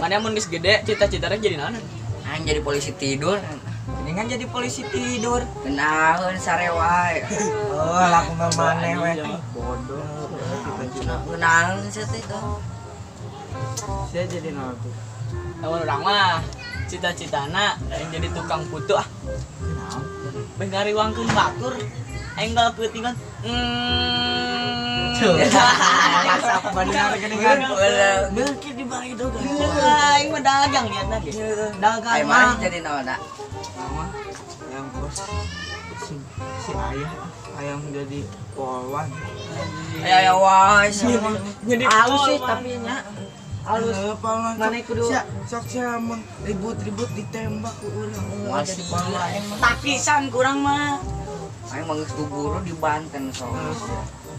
Mana mun geus gede cita-citana jadi naon? Aing jadi polisi tidur. Mendingan jadi polisi tidur. Kenaeun sare wae. Oh, laku maneh we. Bodoh. Kenaeun sia teh tuh. Saya jadi naon tuh? Lamun urang mah cita-citana aing jadi tukang putu ah. Beh ngariwangkeun batur. Aing bal peutingan. Masa benar geuningan. Mungkin di bari itu kan. Aing mah dagang niatna ge. Dagang Aing mah. mah jadi naon da? Mama yang bos si ayah jadi polwan. Aya wae sama. Jadi Halus sih polwan. tapi nya. Halus. Polwan. Mana kudu sok sia mun ribut-ribut ditembak ku urang. Moal Jadi si polwan. Takisan kurang mah. Aing mah geus guru di Banten soalnya.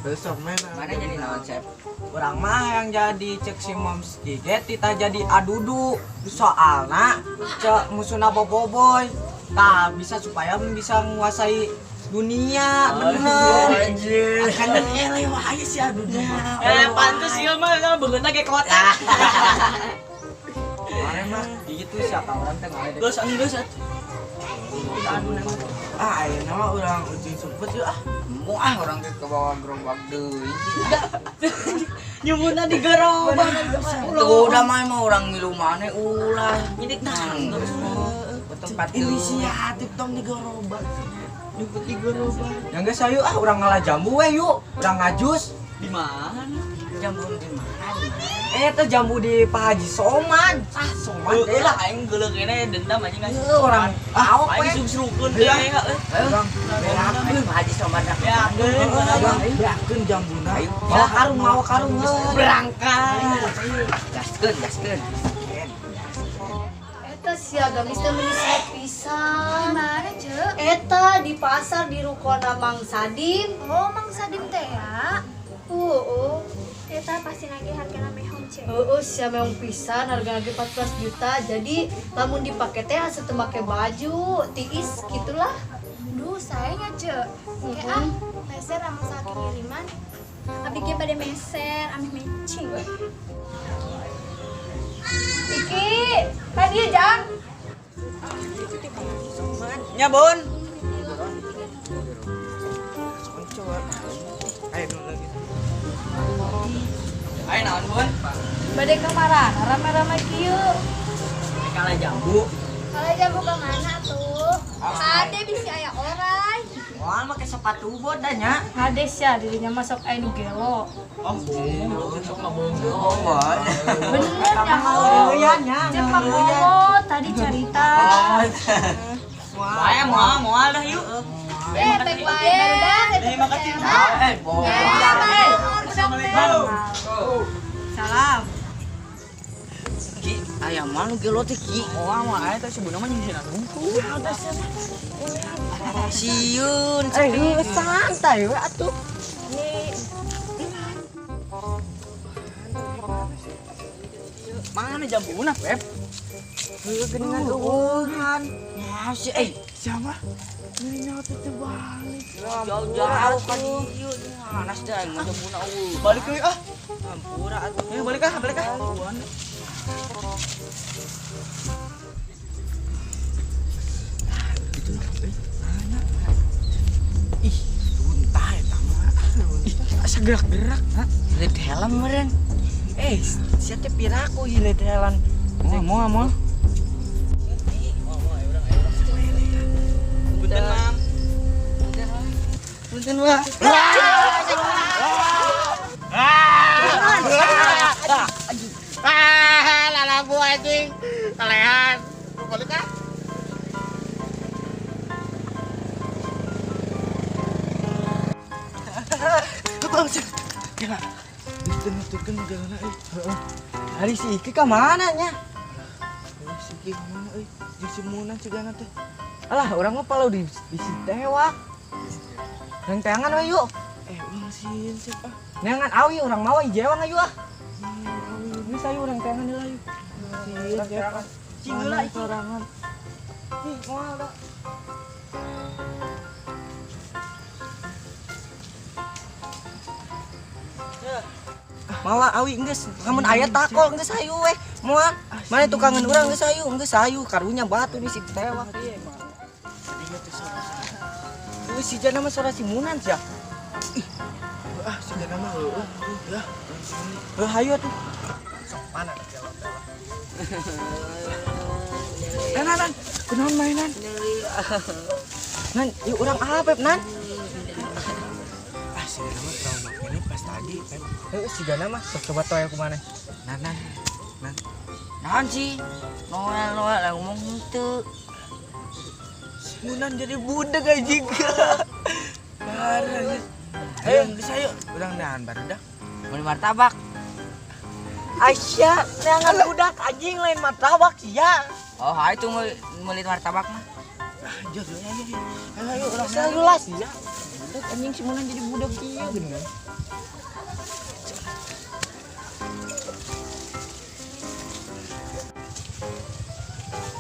Besok Mana jadi naon, Chef? Orang mah yang jadi cek si moms giget kita jadi adudu soalna cek musuhna boboiboy nah bisa supaya bisa menguasai dunia bener Anjir. kan eleh wae si adudu Pantes ieu mah beungeutna ge kota. kemarin mah gitu siapa orang teh ngaledek Geus ayeuna mah urang ucing sempet yuk Muah orang ke bawah gerobak deui. Nyumuna di gerobak. Tuh udah main mah orang ngilu maneh ulah. Ini nang. Tempat inisiatif tong di gerobak nyebut di gerobak yang geus ayo urang ngalah jambu we yuk urang ngajus Di mana? jambu di mana? teh jambu di Pak Haji Somad Somad Heeh lah aing geuleuh kene dendam anjing guys. orang tahu Aing sungsrukeun teh. Orang Haji sama dah. Ya, berakeun jambuna Ayo. mau karung berangkat. Gaskeun. Eta sia gamis teh meuni saya pisan. Mana, Ceu? Eta di pasar di rukona Mang Sadim. Oh, Mang Sadim teh ya. Eta pasti nagih hargana mehong cek. Sia meong pisan harga 14 juta. Jadi lamun dipake teh asa teu make baju, tiis gitulah. Duh, sayangnya Cek. Meser sama saking kiriman. Abdi ge bade meser, amih mencing. Iki, kan ieu Jang. Nya Bun. ayo dulu lagi Ayo naon Bun? Bade kamaran, rame-rame kieu. Kalah jambu. Kalau jamu ke mana tuh? Ada bisi aya orang. Wah, make sepatu bodanya. Hades ya dirinya masuk aya nu gelo. Oh, sok mah Bun. Bener ya Oh, iya nya. Cepak ngomong tadi cerita. Aya moal dah yuk. Baik baik. Terima kasih. Salam. Ki, aya mah nu gelo teh Ki. Oh, mah aya teh sebenarnya mah nyusun bungkus. Sieun. Santai we atuh. Mana jambuna, Pep? Geningan eueuhan. Ya si Siapa? Ini teh teh balik. jauh-jauh ka dieu. Panas dah aing mah jambuna eueuh. Balik euy ah. Hampura atuh. Ayo balik ah. Tuntah eta mah. Asa gerak-gerak, ha? Lihat helm meureun. Sia teh piraku ieu ledelan. Moal. Punten, Mam. Punten, Wah. Lalabu anjing. Kalehan. Balik ah. Ditentukeun galana euy. Heeh. Hari si Iki ka mana nya? Si Iki ka mana euy? Di Simunan cigana teh. Alah, urang mah palau di Sitewak. Yang teangan we yuk. Urang sieun cek ah. Neangan awi urang mah ijewan ayu ah. Ini saya urang teangan heula yuk. Sieun cek ah. Cinggeula iki. Sorangan. Ih, moal da. malah awi geus lamun aya takol geus sayu we moal mana tukangan urang geus sayu karunya batu di situ tewak ieu tadinya teh suara si jana mah suara si Munan sia ih si jana mah ya hayu tuh sok mana jawab nan kunaon mainan nan yuk urang apep nan si Gana mah trauma ini pas tadi si Gana mah sok coba toya kumana nan Naon sih? Noel lah ngomong itu. si Munan jadi budak aja parah ayo geus ayo urang nahan barudak Beli martabak. Aisyah neangan budak anjing lain martabak sia Oh, itu meuli martabak mah. anjir ayo urang salah sia anjing si Munan jadi budak kieu geuning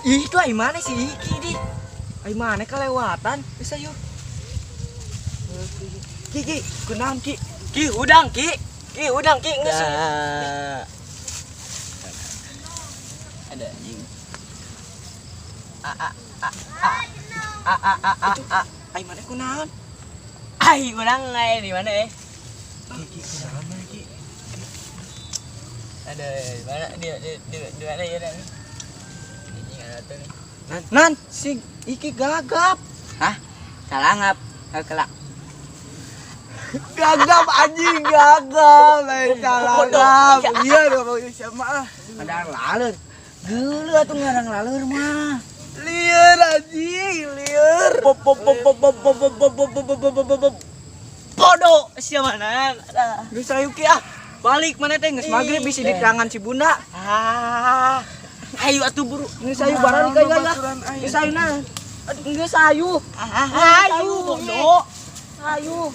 ih itu ai mana si Iki di ai mana kelewatan bisa yuk Ki kunaon Ki udang Ki geus Ada anjing. ai mana kunaon Ai, urang di mana Ki kunaon mana Ki Ada di mana di mana ya nih? Anjing ada tuh nih. nan si Iki gagap Hah? Salangap. Kelak. gagap anjing gagap lain gagap iya dong sama Ada laleur. Geuleuh atuh ngarang laleur mah. lieur anjing lieur Podo sia mana? geus ayo Ki balik mana teh geus magrib bisi di tangan si Bunda Ayo atuh buru. geus ayo barang ka ya geus ayo na geus ayo Ayo bodoh. ayo